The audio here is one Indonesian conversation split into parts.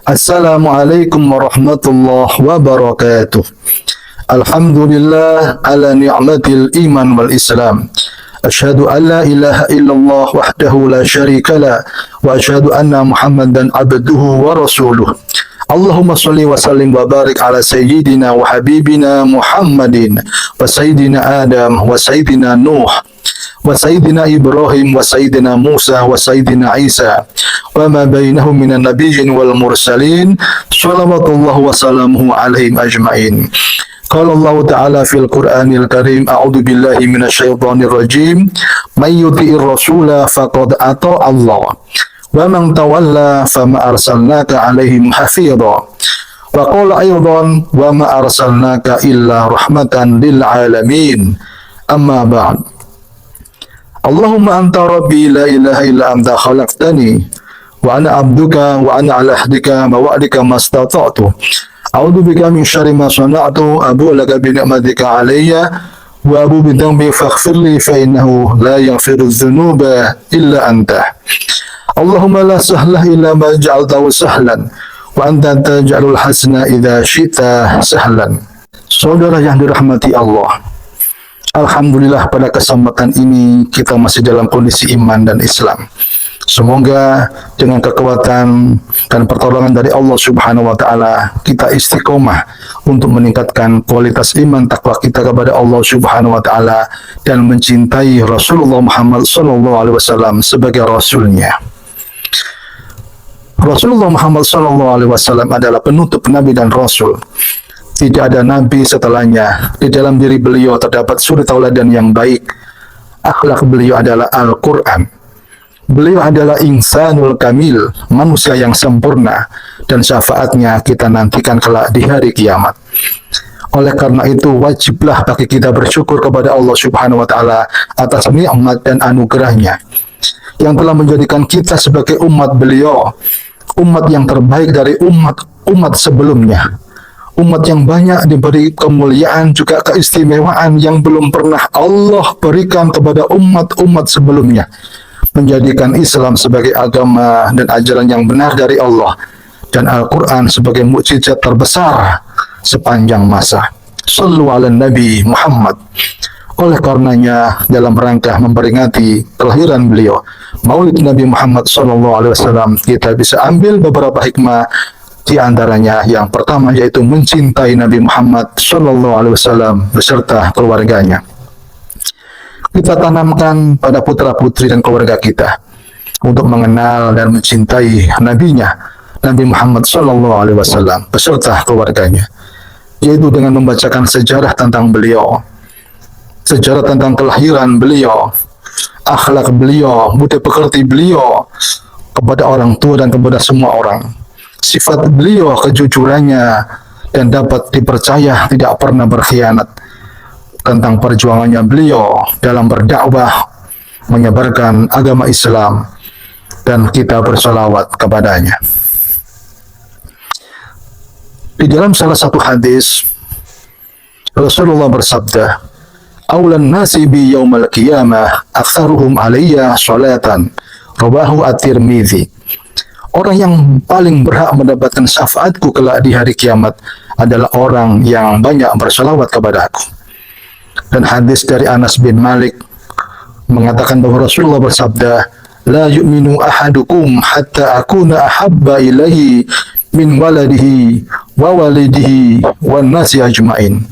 Assalamualaikum warahmatullahi wabarakatuh. Alhamdulillah ala ni'matil iman wal islam. Asyhadu an la ilaha illallah wahdahu la syarika la wa asyhadu anna Muhammadan abduhu wa rasuluh. Allahumma salli wa sallim wa barik ala sayyidina wa habibina Muhammadin wa sayyidina Adam wa sayyidina Nuh wa sayyidina Ibrahim wa sayyidina Musa wa sayyidina Isa wa ma bainahum minan nabiyyin wal mursalin salawatullah wa salamuhu alaihim ajma'in. Qala Allah Ta'ala fil Qur'anil Karim, a'udzu billahi minasyaitonir rajim, may yuti'ir rasula faqad ata'a Allah wa man tawalla fama arsalnaka alaihim hafidha. Wa qala aydan wa ma arsalnaka illa rahmatan lil alamin. Amma ba'd. Allahumma anta rabbi la ilaha illa anta khalaqtani wa ana abduka wa ana ala ahdika wa wa'dika mastata'tu. A'udzu bika min syarri ma sana'tu, abu'u laka bi ni'matika 'alayya wa abu'u bi dhanbi faghfir li fa innahu la yaghfiru dzunuba illa anta. Allahumma la sahla illa ma ja'altahu sahlan wa anta taj'alul hasana idza syi'ta sahlan. Saudara yang dirahmati Allah, alhamdulillah pada kesempatan ini kita masih dalam kondisi iman dan Islam. Semoga dengan kekuatan dan pertolongan dari Allah Subhanahu wa Ta'ala, kita istiqomah untuk meningkatkan kualitas iman takwa kita kepada Allah Subhanahu wa Ta'ala dan mencintai Rasulullah Muhammad SAW sebagai Rasulnya. Rasulullah Muhammad SAW adalah penutup Nabi dan Rasul. Tidak ada Nabi setelahnya. Di dalam diri beliau terdapat suri tauladan yang baik. Akhlak beliau adalah Al-Quran. Beliau adalah insanul kamil, manusia yang sempurna, dan syafaatnya kita nantikan kelak di hari kiamat. Oleh karena itu, wajiblah bagi kita bersyukur kepada Allah Subhanahu wa Ta'ala atas nikmat dan anugerahnya yang telah menjadikan kita sebagai umat beliau, umat yang terbaik dari umat sebelumnya, umat yang banyak diberi kemuliaan juga keistimewaan yang belum pernah Allah berikan kepada umat-umat sebelumnya, menjadikan Islam sebagai agama dan ajaran yang benar dari Allah dan Al-Quran sebagai mukjizat terbesar sepanjang masa. Shallu ala Nabi Muhammad. Oleh karenanya, dalam rangka memperingati kelahiran beliau, Maulid Nabi Muhammad SAW, kita bisa ambil beberapa hikmah. Di antaranya yang pertama yaitu mencintai Nabi Muhammad SAW beserta keluarganya. Kita tanamkan pada putra-putri dan keluarga kita untuk mengenal dan mencintai nabinya, Nabi Muhammad SAW beserta keluarganya, yaitu dengan membacakan sejarah tentang beliau, sejarah tentang kelahiran beliau, akhlak beliau, budi pekerti beliau kepada orang tua dan kepada semua orang, sifat beliau, kejujurannya, dan dapat dipercaya tidak pernah berkhianat, tentang perjuangannya beliau dalam berdakwah menyebarkan agama Islam, dan kita bersalawat kepadanya. Di dalam salah satu hadis Rasulullah bersabda, "Aulan nasi bi yaumal qiyamah aktsaruhum alayya sholatan." Rawahu At-Tirmidzi. Orang yang paling berhak mendapatkan syafaatku kelak di hari kiamat adalah orang yang banyak bersalawat kepadaku. Dan hadis dari Anas bin Malik mengatakan bahwa Rasulullah bersabda, "La yu'minu ahadukum hatta akuna ahabba ilaihi min waladihi wa walidihi wan nasi ajmain."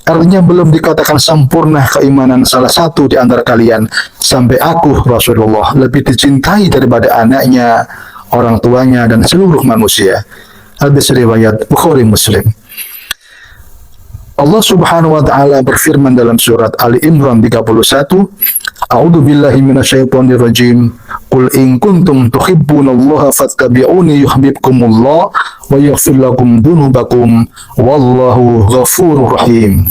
Artinya belum dikatakan sempurna keimanan salah satu di antara kalian sampai aku, Rasulullah, lebih dicintai daripada anaknya, orang tuanya, dan seluruh manusia. Hadis riwayat Bukhari Muslim. Allah Subhanahu wa Ta'ala berfirman dalam surat Ali Imran 31, "A'udzu billahi minasyaitonir rajim. Qul in kuntum tuhibbunallaha fattabi'uni yuhibbukumullah wa yaghfir lakum dzunubakum wallahu ghafurur rahim."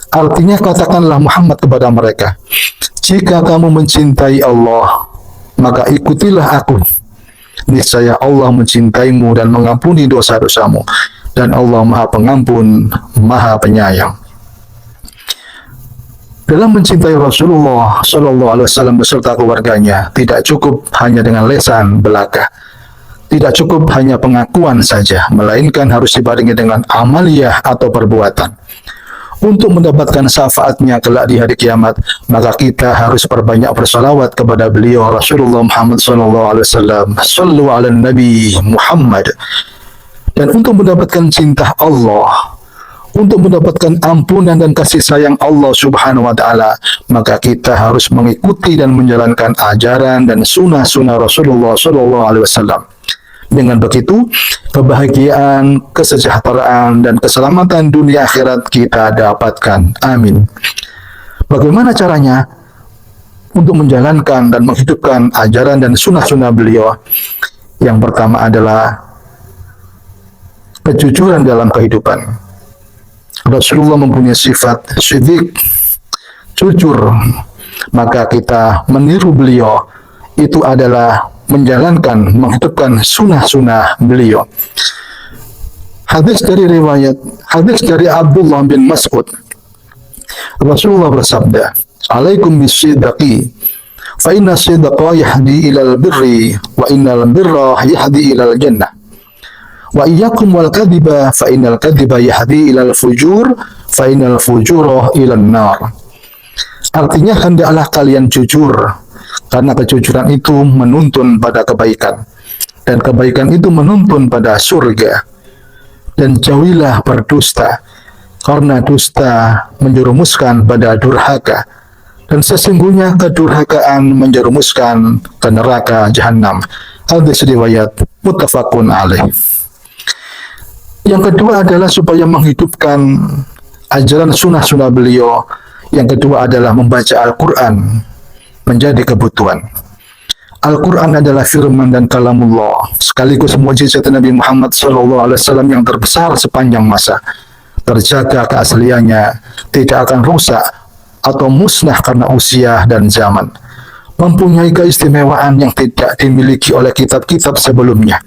Artinya, katakanlah Muhammad kepada mereka, jika kamu mencintai Allah, maka ikutilah aku. Niscaya Allah mencintaimu dan mengampuni dosa-dosamu, dan Allah Maha Pengampun, Maha Penyayang. Dalam mencintai Rasulullah SAW beserta keluarganya, tidak cukup hanya dengan lesan belaka. Tidak cukup hanya pengakuan saja, melainkan harus dibarengi dengan amaliyah atau perbuatan. Untuk mendapatkan syafaatnya kelak di hari kiamat, maka kita harus perbanyak bersalawat kepada beliau Rasulullah Muhammad SAW. Sallu ala Nabi Muhammad. Dan untuk mendapatkan cinta Allah, untuk mendapatkan ampunan dan kasih sayang Allah Subhanahu wa Ta'ala, maka kita harus mengikuti dan menjalankan ajaran dan sunnah-sunnah Rasulullah SAW. Dengan begitu, kebahagiaan, kesejahteraan, dan keselamatan dunia akhirat kita dapatkan. Amin. Bagaimana caranya untuk menjalankan dan menghidupkan ajaran dan sunnah-sunnah beliau? Yang pertama adalah kejujuran dalam kehidupan. Rasulullah mempunyai sifat siddiq, jujur, maka kita meniru beliau itu adalah menjalankan, menghidupkan sunnah-sunnah beliau. Hadis dari Abdullah bin Mas'ud, Rasulullah bersabda, "Alaikum bisidqi, fa inna sidqa yahdi ilal birri, wa innal birra yahdi ilal jannah. Wa iyyakum wal kadhiba, fa innal kadhiba yahdi ilal fujur, fa innal fujura ilan nar." Artinya, hendaklah kalian jujur, karena kejujuran itu menuntun pada kebaikan, dan kebaikan itu menuntun pada surga. Dan jauhilah berdusta, karena dusta menjerumuskan pada durhaka, dan sesungguhnya kedurhakaan menjerumuskan ke neraka jahanam. Hadis riwayat muttafaqun alaih. Yang kedua adalah supaya menghidupkan ajaran sunnah-sunnah beliau. Yang kedua adalah membaca Al-Quran menjadi kebutuhan. Al-Quran adalah firman dan kalamullah, sekaligus mukjizat Nabi Muhammad SAW yang terbesar sepanjang masa. Terjaga keasliannya, tidak akan rusak atau musnah karena usia dan zaman. Mempunyai keistimewaan yang tidak dimiliki oleh kitab-kitab sebelumnya.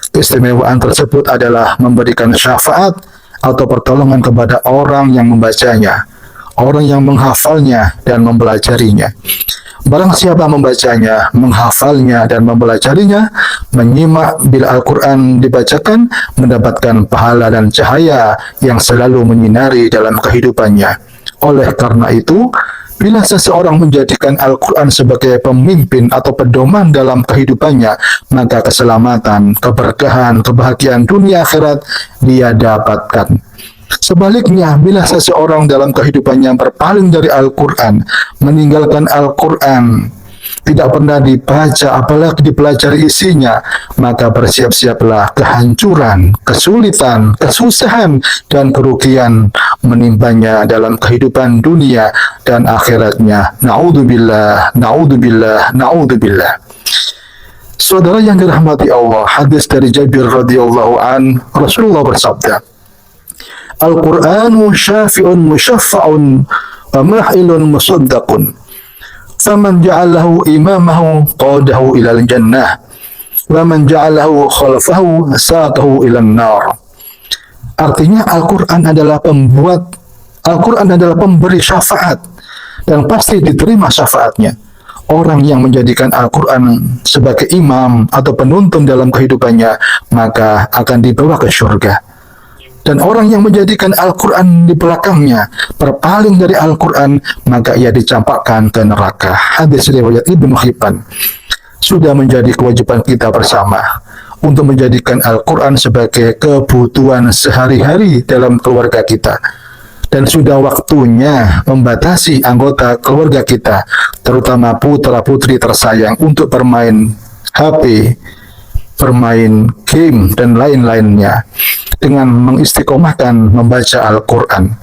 Keistimewaan tersebut adalah memberikan syafaat atau pertolongan kepada orang yang membacanya, orang yang menghafalnya dan mempelajarinya. Barang siapa membacanya, menghafalnya, dan mempelajarinya, menyimak bila Al-Quran dibacakan, mendapatkan pahala dan cahaya yang selalu menyinari dalam kehidupannya. Oleh karena itu, bila seseorang menjadikan Al-Quran sebagai pemimpin atau pedoman dalam kehidupannya, maka keselamatan, keberkahan, kebahagiaan dunia akhirat dia dapatkan. Sebaliknya, bila seseorang dalam kehidupannya berpaling dari Al-Quran, meninggalkan Al-Quran, tidak pernah dibaca, apalagi dipelajari isinya, maka bersiap-siaplah kehancuran, kesulitan, kesusahan, dan kerugian menimpanya dalam kehidupan dunia dan akhiratnya. Na'udzubillah, na'udzubillah, na'udzubillah. Saudara yang dirahmati Allah, hadis dari Jabir radhiyallahu an, Rasulullah bersabda, Al-Qur'anu syafi'un musyaffa'un wa mahilun musaddaqun. Faman ja'alahu imamahu qadahu ilal jannah wa man ja'alahu khalfahu saqahu ilan nar. Artinya Al-Qur'an adalah pemberi syafaat dan pasti diterima syafaatnya. Orang yang menjadikan Al-Quran sebagai imam atau penuntun dalam kehidupannya, maka akan dibawa ke surga. Dan orang yang menjadikan Al-Quran di belakangnya, berpaling dari Al-Quran, maka ia dicampakkan ke neraka. Hadis riwayat Ibnu Hibban. Sudah menjadi kewajiban kita bersama untuk menjadikan Al-Quran sebagai kebutuhan sehari-hari dalam keluarga kita. Dan sudah waktunya membatasi anggota keluarga kita, terutama putra-putri tersayang, untuk bermain HP, bermain game, dan lain-lainnya, dengan mengistiqomahkan membaca Al-Quran.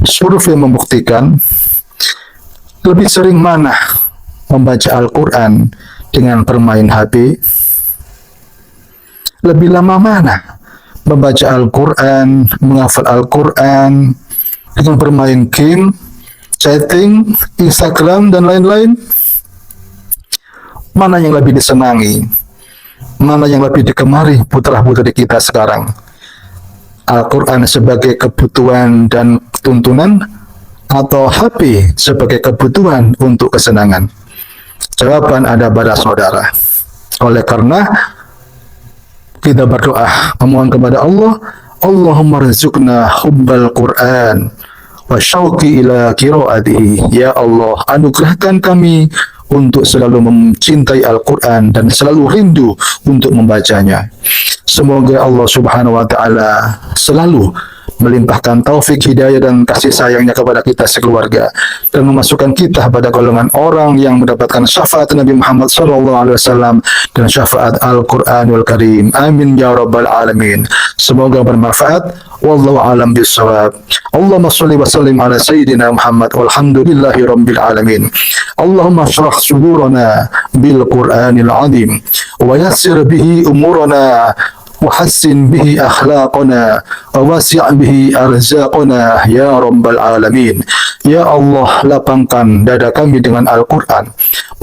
Survei membuktikan lebih sering mana membaca Al-Quran dengan bermain HP, lebih lama mana membaca Al-Quran, menghafal Al-Quran dengan bermain game, chatting, Instagram, dan lain-lain. Mana yang lebih disenangi? Mana yang lebih digemari putra-putri kita sekarang? Al-Quran sebagai kebutuhan dan tuntunan, atau HP sebagai kebutuhan untuk kesenangan? Jawaban ada pada saudara. Oleh karena kita berdoa memohon kepada Allah, Allahumma rizukna hubbal Quran wa syauqi ila qiraatihi. Ya Allah, anugerahkan kami untuk selalu mencintai Al-Quran dan selalu rindu untuk membacanya. Semoga Allah Subhanahu wa Ta'ala selalu melimpahkan taufik, hidayah dan kasih sayangnya kepada kita sekeluarga dan memasukkan kita pada golongan orang yang mendapatkan syafaat Nabi Muhammad SAW dan syafaat Al-Quranul Karim. Amin ya rabbal alamin. Semoga bermanfaat. Wallahu alam bisawab. Allahumma sholli wa sallim ala sayyidina Muhammad walhamdulillahi rabbil alamin. Allahumma shrah sudurana bil Qur'anil azim wa yassir bihi umurana وحسن به أخلاقنا ووسع به أرزاقنا يا رب العالمين. Ya Allah, lapangkan dada kami dengan Al-Quran,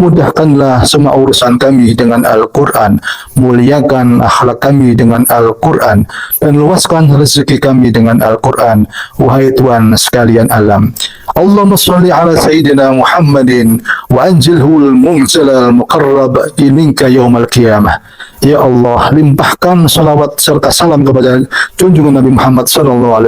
mudahkanlah semua urusan kami dengan Al-Quran, muliakan akhlak kami dengan Al-Quran, dan luaskan rezeki kami dengan Al-Quran, wahai Tuhan sekalian alam. Allahumma salli ala Sayyidina Muhammadin wa anjilhul munzalal muqarrab iminka yawmal qiyamah. Ya Allah, limpahkan salawat serta salam kepada junjungan Nabi Muhammad SAW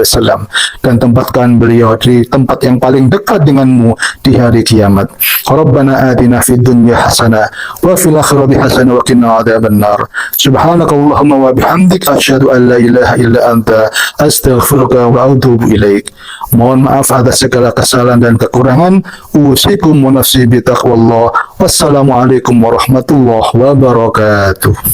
dan tempatkan beliau di tempat yang paling dekat denganmu di hari kiamat. Rabbana atina fid dunya hasanah wa fil akhirati hasanah wa qina adzabannar. Subhanakallahumma wa bihamdik asyhadu an la ilaha illa anta astaghfiruka wa atubu ilaik. Mohon maaf atas segala kesalahan dan kekurangan. Usikum wa nafsi bi taqwallah. Wassalamualaikum warahmatullahi wabarakatuh.